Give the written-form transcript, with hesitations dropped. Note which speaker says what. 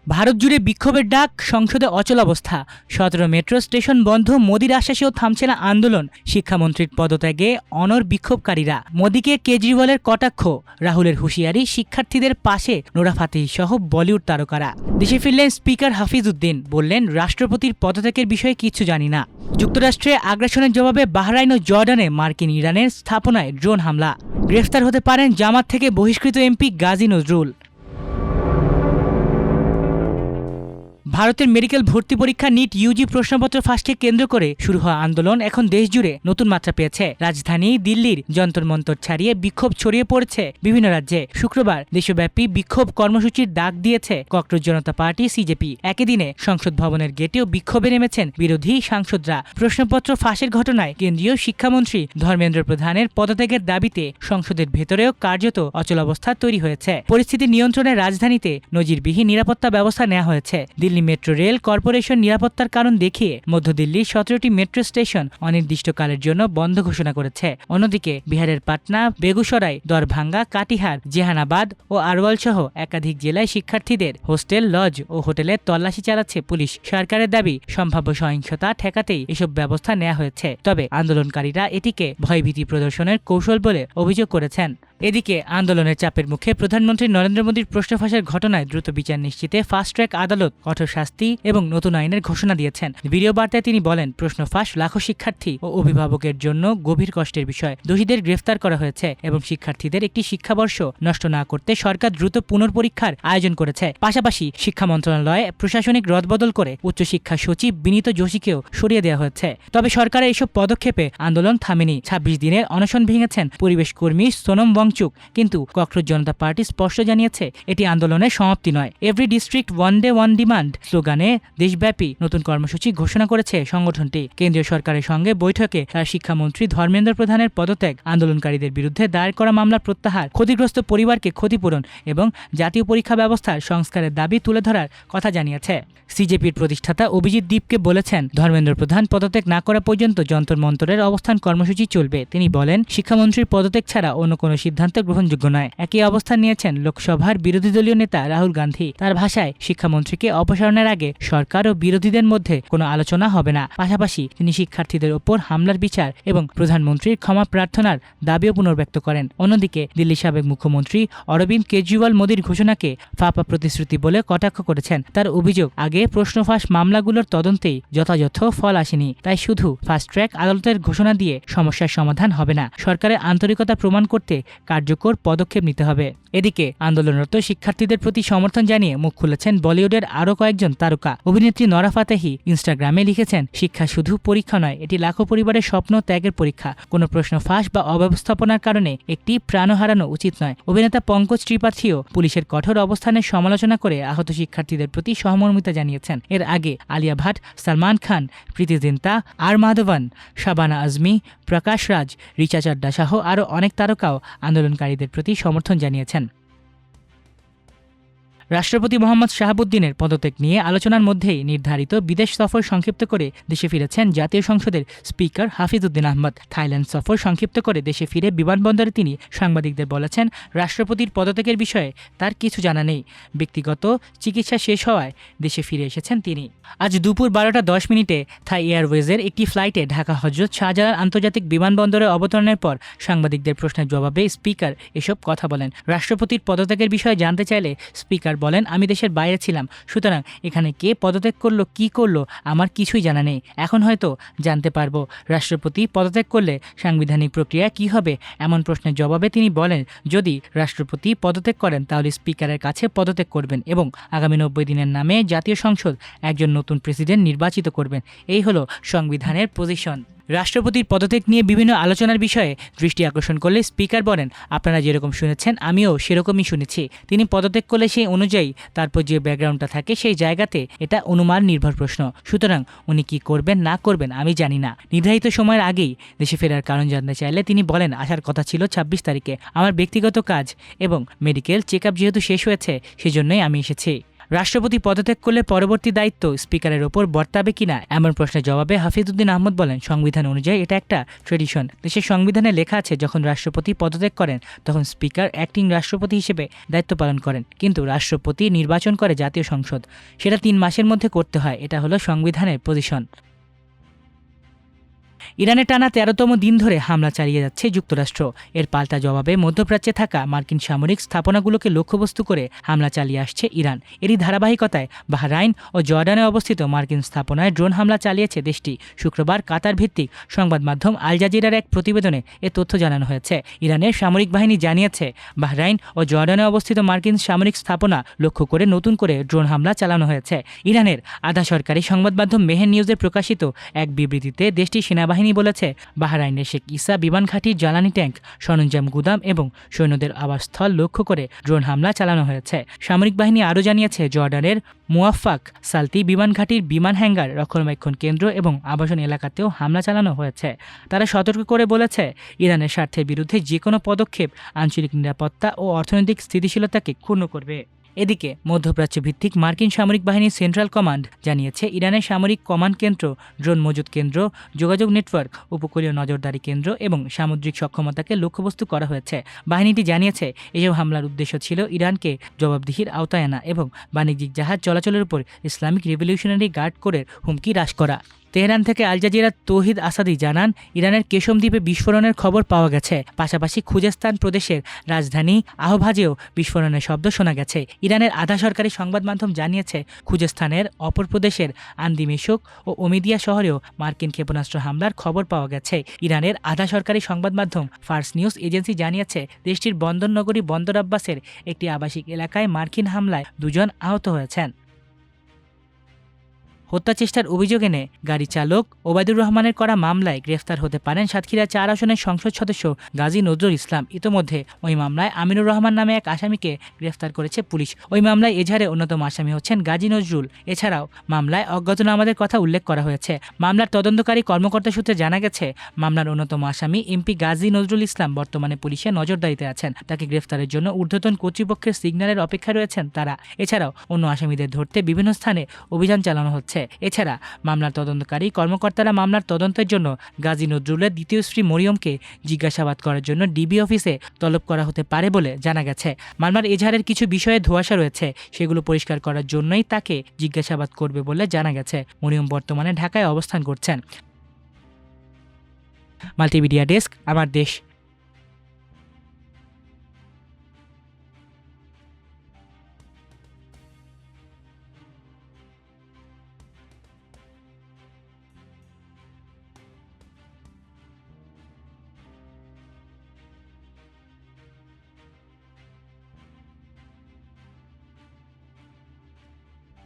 Speaker 1: ভারত জুড়ে বিক্ষোভের ডাক, সংসদে অচলাবস্থা, 17 মেট্রো স্টেশন বন্ধ, মোদির আশ্বাসেও থামছে না আন্দোলন, শিক্ষামন্ত্রীর পদত্যাগে অনড় বিক্ষোভকারীরা, মোদিকে কেজরিওয়ালের কটাক্ষ, রাহুলের হুঁশিয়ারি, শিক্ষার্থীদের পাশে নোরা ফাতেহি সহ বলিউড তারকারা। দেশে ফিরলেন স্পিকার হাফিজ উদ্দিন, বললেন রাষ্ট্রপতির পদত্যাগের বিষয়ে কিচ্ছু জানি না। যুক্তরাষ্ট্রে আগ্রাসনের জবাবে বাহরাইন ও জর্ডানে মার্কিন ইরানের স্থাপনায় ড্রোন হামলা, গ্রেফতার হতে পারেন জামাত থেকে বহিষ্কৃত এমপি গাজী নজরুল। ভারতের মেডিকেল ভর্তি পরীক্ষা নিট ইউজি প্রশ্নপত্র ফাঁসকে কেন্দ্র করে শুরু হওয়া আন্দোলন এখন দেশজুড়ে নতুন মাত্রা পেয়েছে। রাজধানী দিল্লির যন্তর মন্তর ছাড়িয়ে বিক্ষোভ ছড়িয়ে পড়েছে বিভিন্ন রাজ্যে। শুক্রবার দেশব্যাপী বিক্ষোভ কর্মসূচির ডাক দিয়েছে ককরোচ জনতা পার্টি সিজেপি। একই দিনে সংসদ ভবনের গেটেও বিক্ষোভে নেমেছেন বিরোধী সাংসদরা। প্রশ্নপত্র ফাঁসের ঘটনায় কেন্দ্রীয় শিক্ষামন্ত্রী ধর্মেন্দ্র প্রধানের পদত্যাগের দাবিতে সংসদের ভেতরেও কার্যত অচলাবস্থা তৈরি হয়েছে। পরিস্থিতি নিয়ন্ত্রণে রাজধানীতে নজিরবিহীন নিরাপত্তা ব্যবস্থা নেওয়া হয়েছে। দিল্লি মেট্রো রেল কর্পোরেশন নিরাপত্তার কারণ দেখিয়ে মধ্য দিল্লির 17টি মেট্রো স্টেশন অনির্দিষ্টকালের জন্য বন্ধ ঘোষণা করেছে। অন্যদিকে বিহারের পাটনা, বেগুসরাই, দরভাঙ্গা, কাটিহার, জেহানাবাদ ও আরওয়াল সহ একাধিক জেলায় শিক্ষার্থীদের হোস্টেল, লজ ও হোটেলে তল্লাশি চালাচ্ছে পুলিশ। সরকারের দাবি, সম্ভাব্য সহিংসতা ঠেকাতেই এসব ব্যবস্থা নেওয়া হয়েছে। তবে আন্দোলনকারীরা এটিকে ভয়ভীতি প্রদর্শনের কৌশল বলে অভিযোগ করেছেন। এদিকে আন্দোলনের চাপের মুখে প্রধানমন্ত্রী নরেন্দ্র মোদীর প্রশ্ন ফাঁসের ঘটনায় দ্রুত বিচার নিশ্চিতে ফাস্ট ট্র্যাক আদালত কঠোর শাস্তি এবং নতুন আইনের ঘোষণা দিয়েছেন। ভিডিও বার্তায় তিনি বলেন, প্রশ্ন ফাঁস লাখো শিক্ষার্থী ও অভিভাবকের জন্য গভীর কষ্টের বিষয়। দোষীদের গ্রেফতার করা হয়েছে এবং শিক্ষার্থীদের একটি শিক্ষাবর্ষ নষ্ট না করতে সরকার দ্রুত পুনর্পরীক্ষার আয়োজন করেছে। পাশাপাশি শিক্ষা মন্ত্রণালয়ে প্রশাসনিক রদবদল করে উচ্চশিক্ষা সচিব বিনীত যোশীকেও সরিয়ে দেওয়া হয়েছে। তবে সরকারের এসব পদক্ষেপে আন্দোলন থামেনি। 26 দিনের অনশন ভেঙেছেন পরিবেশ কর্মী সোনম ওয়াংচুক। কিন্তু ককরোচ জনতা পার্টি স্পষ্ট জানিয়েছে, এটি আন্দোলনের সমাপ্তি নয়। Every district one day one demand স্লোগানে দেশব্যাপী নতুন কর্মসূচি ঘোষণা করেছে সংগঠনটি। কেন্দ্রীয় সরকারের সঙ্গে বৈঠকে তার শিক্ষামন্ত্রী ধর্মেন্দ্র প্রধানের পদত্যাগ, আন্দোলনকারীদের বিরুদ্ধে দায়ের করা মামলা প্রত্যাহার, ক্ষতিগ্রস্ত পরিবারকে ক্ষতিপূরণ এবং জাতীয় পরীক্ষা ব্যবস্থার সংস্কারের দাবি তুলে ধরার কথা জানিয়েছে। সিজেপির প্রতিষ্ঠাতা অভিজিৎ দীপকে বলেছেন, ধর্মেন্দ্র প্রধান পদত্যাগ না করা পর্যন্ত যন্তর মন্তরের অবস্থান কর্মসূচি চলবে। তিনি বলেন, শিক্ষামন্ত্রীর পদত্যাগ ছাড়া অন্য কোনো সিদ্ধান্ত গ্রহণযোগ্য নয়। একই অবস্থান নিয়েছেন লোকসভার বিরোধী দলীয় নেতা রাহুল গান্ধী। তার ভাষায়, শিক্ষামন্ত্রীকে অপসারণের আগে সরকার ও বিরোধীদের মধ্যে কোনো আলোচনা হবে না। পাশাপাশি তিনি শিক্ষার্থীদের ওপর হামলার বিচার এবং প্রধানমন্ত্রীর ক্ষমা প্রার্থনার দাবিও পুনর্ব্যক্ত করেন। অন্যদিকে দিল্লির সাবেক মুখ্যমন্ত্রী অরবিন্দ কেজরিওয়াল মোদির ঘোষণাকে ফাঁপা প্রতিশ্রুতি বলে কটাক্ষ করেছেন। তার অভিযোগ, আগে প্রশ্ন ফাঁস মামলাগুলোর তদন্তেই যথাযথ ফল আসেনি, তাই শুধু ফাস্ট ট্র্যাক আদালতের ঘোষণা দিয়ে সমস্যার সমাধান হবে না। সরকারের আন্তরিকতা প্রমাণ করতে কার্যকর পদক্ষেপ নিতে হবে। এদিকে আন্দোলনরত শিক্ষার্থীদের প্রতি সমর্থন জানিয়ে মুখ খুলেছেন বলিউডের আরও কয়েকজন তারকা। অভিনেত্রী নোরা ফাতেহি ইনস্টাগ্রামে লিখেছেন, শিক্ষা শুধু পরীক্ষা নয়, এটি লাখো পরিবারের স্বপ্ন ত্যাগের পরীক্ষা। কোনো প্রশ্ন ফাঁস বা অব্যবস্থাপনার কারণে একটি প্রাণ হারানো উচিত নয়। অভিনেতা পঙ্কজ ত্রিপাঠীও পুলিশের কঠোর অবস্থানের সমালোচনা করে আহত শিক্ষার্থীদের প্রতি সহমর্মিতা জানিয়েছেন। এর আগে আলিয়া ভাট, সালমান খান, প্রীতি জিন্তা, আর মাধবন, শাবানা আজমি, প্রকাশ রাজ, রিচা চাড্ডা সহ আরও অনেক তারকাও আন্দোলনকারীদের প্রতি সমর্থন জানিয়েছেন। রাষ্ট্রপতি মোহাম্মদ শাহাবুদ্দিনের পদত্যাগ নিয়ে আলোচনার মধ্যেই নির্ধারিত বিদেশ সফর সংক্ষিপ্ত করে দেশে ফিরেছেন জাতীয় সংসদের স্পিকার হাফিজ উদ্দিন আহমদ। থাইল্যান্ড সফর সংক্ষিপ্ত করে দেশে ফিরে বিমানবন্দরে তিনি সাংবাদিকদের বলেছেন, রাষ্ট্রপতির পদত্যাগের বিষয়ে তার কিছু জানা নেই। ব্যক্তিগত চিকিৎসা শেষ হওয়ায় দেশে ফিরে এসেছেন তিনি। আজ দুপুর 12টা 10 থাই এয়ারওয়েজের একটি ফ্লাইটে ঢাকা হজরত শাহজালাল আন্তর্জাতিক বিমানবন্দরে অবতরণের পর সাংবাদিকদের প্রশ্নের জবাবে স্পিকার এসব কথা বলেন। রাষ্ট্রপতির পদত্যাগের বিষয়ে জানতে চাইলে স্পিকার বলেন, আমি দেশের বাইরে ছিলাম, সুতরাং এখানে কে পদত্যাগ করলো, কি করলো আমার কিছুই জানা নেই। এখন হয়তো জানতে পারবো। রাষ্ট্রপতি পদত্যাগ করলে সাংবিধানিক প্রক্রিয়া কি হবে? এমন প্রশ্নের জবাবে তিনি বলেন, যদি রাষ্ট্রপতি পদত্যাগ করেন তাহলে স্পিকারের কাছে পদত্যাগ করবেন এবং আগামী 90 দিনের নামে জাতীয় সংসদ একজন নতুন প্রেসিডেন্ট নির্বাচিত করবেন। এই হলো সংবিধানের পজিশন। রাষ্ট্রপতির পদত্যাগ নিয়ে বিভিন্ন আলোচনার বিষয়ে দৃষ্টি আকর্ষণ করলে স্পিকার বলেন, আপনারা যেরকম শুনেছেন আমিও সেরকমই শুনেছি। তিনি পদত্যাগ করলে সেই অনুযায়ী তারপর যে ব্যাকগ্রাউন্ডটা থাকে সেই জায়গাতে এটা অনুমান নির্ভর প্রশ্ন। সুতরাং উনি কি করবেন না করবেন আমি জানি না। নির্ধারিত সময়ের আগেই দেশে ফেরার কারণ জানতে চাইলে তিনি বলেন, আসার কথা ছিল 26 তারিখে। আমার ব্যক্তিগত কাজ এবং মেডিকেল চেক আপ যেহেতু শেষ হয়েছে সেজন্যই আমি এসেছি। রাষ্ট্রপতি পদত্যাগ করলে পরবর্তী দায়িত্ব স্পিকারের ওপর বর্তাবে কিনা এমন প্রশ্নের জবাবে হাফিজউদ্দিন আহমদ বলেন, সংবিধান অনুযায়ী এটা একটা ট্রেডিশন। দেশের সংবিধানে লেখা আছে যখন রাষ্ট্রপতি পদত্যাগ করেন তখন স্পিকার অ্যাক্টিং রাষ্ট্রপতি হিসেবে দায়িত্ব পালন করেন, কিন্তু রাষ্ট্রপতি নির্বাচন করে জাতীয় সংসদ, সেটা 3 মাসের মধ্যে করতে হয়। এটা হলো সংবিধানের পজিশন। ইরানে টানা 13তম দিন ধরে হামলা চালিয়ে যাচ্ছে যুক্তরাষ্ট্র। এর পাল্টা জবাবে মধ্যপ্রাচ্যে থাকা মার্কিন সামরিক স্থাপনাগুলোকে লক্ষ্যবস্তু করে হামলা চালিয়ে আসছে ইরান। এরই ধারাবাহিকতায় বাহরাইন ও জর্ডানে অবস্থিত মার্কিন স্থাপনায় ড্রোন হামলা চালিয়েছে দেশটি। শুক্রবার কাতার ভিত্তিক সংবাদ মাধ্যম আল জাজিরার এক প্রতিবেদনে এ তথ্য জানানো হয়েছে। ইরানের সামরিক বাহিনী জানিয়েছে বাহরাইন ও জর্ডানে অবস্থিত মার্কিন সামরিক স্থাপনা লক্ষ্য করে নতুন করে ড্রোন হামলা চালানো হয়েছে। ইরানের আধা সরকারি সংবাদ মাধ্যম মেহের নিউজে প্রকাশিত এক বিবৃতিতে দেশটির সেনাবাহিনী বলেছে বাহরাইনের শেখ ইসা বিমান ঘাঁটির জ্বালানি ট্যাঙ্ক, সরঞ্জাম গুদাম এবং সৈন্যদের আবাসস্থল লক্ষ্য করে ড্রোন হামলা চালানো হয়েছে। সামরিক বাহিনী আরও জানিয়েছে জর্ডানের মুয়াফাক সালতি বিমান ঘাঁটির বিমান হ্যাঙ্গার, রক্ষণাবেক্ষণ কেন্দ্র এবং আবাসন এলাকাতেও হামলা চালানো হয়েছে। তারা সতর্ক করে বলেছে ইরানের স্বার্থের বিরুদ্ধে যে কোনো পদক্ষেপ আঞ্চলিক নিরাপত্তা ও অর্থনৈতিক স্থিতিশীলতাকে ক্ষুণ্ণ করবে। এদিকে মধ্যপ্রাচ্য ভিত্তিক মার্কিন সামরিক বাহিনীর সেন্ট্রাল কমান্ড জানিয়েছে ইরানের সামরিক কমান্ড কেন্দ্র, ড্রোন মজুত কেন্দ্র, যোগাযোগ নেটওয়ার্ক, উপকূলীয় নজরদারি কেন্দ্র এবং সামুদ্রিক সক্ষমতাকে লক্ষ্যবস্তু করা হয়েছে। বাহিনীটি জানিয়েছে এসব হামলার উদ্দেশ্য ছিল ইরানকে জবাবদিহির আওতায় আনা এবং বাণিজ্যিক জাহাজ চলাচলের উপর ইসলামিক রেভলিউশনারি গার্ড কোরের হুমকি হ্রাস করা। তেহরান থেকে আল জাজিরার তৌহিদ আসাদি জানান, ইরানের কেশম দ্বীপে বিস্ফোরণের খবর পাওয়া গেছে। পাশাপাশি খুজেস্তান প্রদেশের রাজধানী আহভাজেও বিস্ফোরণের শব্দ শোনা গেছে। ইরানের আধা সরকারি সংবাদ মাধ্যম জানিয়েছে খুজেস্তানের অপর প্রদেশের আন্দিমেশক ও ওমিদিয়া শহরেও মার্কিন ক্ষেপণাস্ত্র হামলার খবর পাওয়া গেছে। ইরানের আধা সরকারি সংবাদ মাধ্যম ফার্স নিউজ এজেন্সি জানিয়েছে দেশটির বন্দর নগরী বন্দর আব্বাসের একটি আবাসিক এলাকায় মার্কিন হামলায় 2 জন আহত হয়েছেন। হত্যা চেষ্টার অভিযোগ এনে গাড়ি চালক ওবায়দুর রহমানের করা মামলায় গ্রেফতার হতে পারেন সাতক্ষীরা 4 আসনের সংসদ সদস্য গাজী নজরুল ইসলাম। ইতোমধ্যে ওই মামলায় আমিনুর রহমান নামে এক আসামিকে গ্রেফতার করেছে পুলিশ। ওই মামলায় এজাহারে অন্যতম আসামি হচ্ছেন গাজী নজরুল। এছাড়াও মামলায় অজ্ঞাতনামাদের কথা উল্লেখ করা হয়েছে। মামলার তদন্তকারী কর্মকর্তা সূত্রে জানা গেছে মামলার অন্যতম আসামি এমপি গাজী নজরুল ইসলাম বর্তমানে পুলিশের নজরদারিতে আছেন। তাকে গ্রেফতারের জন্য ঊর্ধ্বতন কর্তৃপক্ষের সিগন্যালের অপেক্ষায় রয়েছেন তারা। এছাড়াও অন্য আসামিদের ধরতে বিভিন্ন স্থানে অভিযান চালানো হচ্ছে। এছাড়া মামলার তদন্তকারী কর্মকর্তারা মামলার তদন্তের জন্য গাজী নজরুলের দ্বিতীয় স্ত্রী মরিয়মকে জিজ্ঞাসাবাদ করার জন্য ডিবি অফিসে তলব করা হতে পারে বলে জানা গেছে। মামলার এজাহারের কিছু বিষয়ে ধোঁয়াশা রয়েছে, সেগুলো পরিষ্কার করার জন্যই তাকে জিজ্ঞাসাবাদ করবে বলে জানা গেছে। মরিয়ম বর্তমানে ঢাকায় অবস্থান করছেন। মাল্টিমিডিয়া ডেস্ক, আমার দেশ।